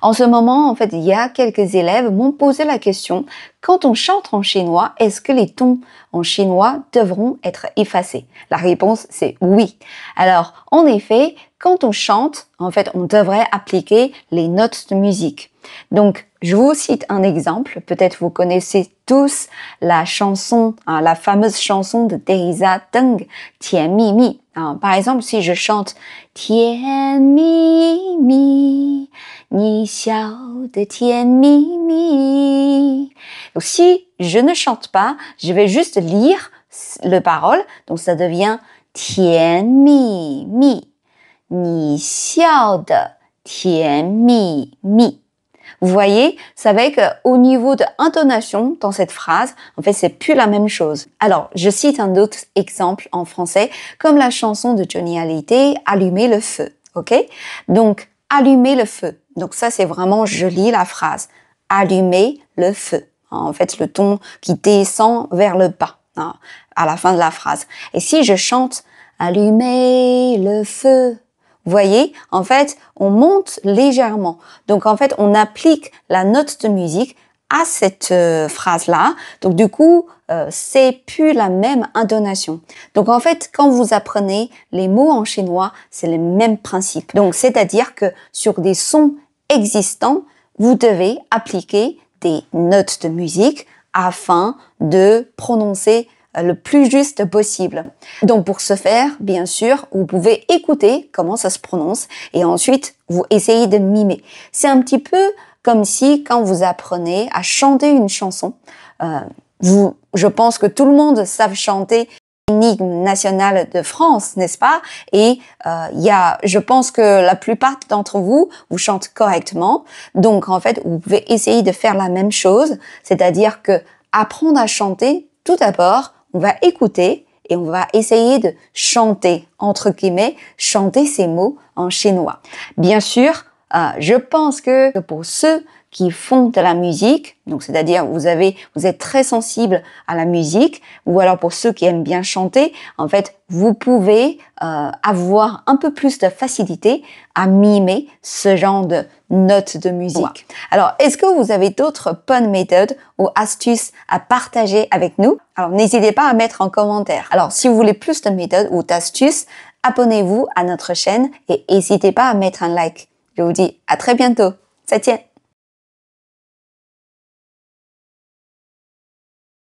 En ce moment, en fait, il y a quelques élèves m'ont posé la question, quand on chante en chinois, est-ce que les tons en chinois devront être effacés? La réponse, c'est oui. Alors, en effet, quand on chante, en fait, on devrait appliquer les notes de musique. Donc, je vous cite un exemple. Peut-être vous connaissez tous la chanson, la fameuse chanson de Teresa Teng, Tian Mi Mi. Par exemple, si je chante Tian Mi Mi, Ni xiao de Tian Mi Mi. Donc, si je ne chante pas, je vais juste lire le parole. Donc, ça devient Tian Mi Mi, Ni xiao de Tian Mi Mi. Vous voyez, c'est vrai qu'au niveau de intonation dans cette phrase, en fait, c'est plus la même chose. Alors, je cite un autre exemple en français, comme la chanson de Johnny Hallyday, Allumer le feu, ok? Donc, allumer le feu. Donc ça, c'est vraiment, je lis la phrase. Allumer le feu. En fait, le ton qui descend vers le bas, à la fin de la phrase. Et si je chante Allumer le feu, vous voyez, en fait, on monte légèrement. Donc, en fait, on applique la note de musique à cette phrase-là. Donc, du coup, c'est plus la même intonation. Donc, en fait, quand vous apprenez les mots en chinois, c'est le même principe. Donc, c'est-à-dire que sur des sons existants, vous devez appliquer des notes de musique afin de prononcer le plus juste possible. Donc pour ce faire, bien sûr, vous pouvez écouter comment ça se prononce et ensuite vous essayez de mimer. C'est un petit peu comme si quand vous apprenez à chanter une chanson, je pense que tout le monde savent chanter l'hymne national de France, n'est-ce pas? Et je pense que la plupart d'entre vous, vous chantez correctement. Donc en fait, vous pouvez essayer de faire la même chose, c'est-à-dire que apprendre à chanter, tout d'abord, on va écouter et on va essayer de chanter, entre guillemets, chanter ces mots en chinois. Bien sûr, je pense que pour ceux qui font de la musique, donc c'est-à-dire vous êtes très sensible à la musique, ou alors pour ceux qui aiment bien chanter, en fait, vous pouvez avoir un peu plus de facilité à mimer ce genre de notes de musique. Ouais. Alors, est-ce que vous avez d'autres bonnes méthodes ou astuces à partager avec nous? Alors, n'hésitez pas à mettre en commentaire. Alors, si vous voulez plus de méthodes ou d'astuces, abonnez-vous à notre chaîne et n'hésitez pas à mettre un like. Je vous dis à très bientôt. 再见。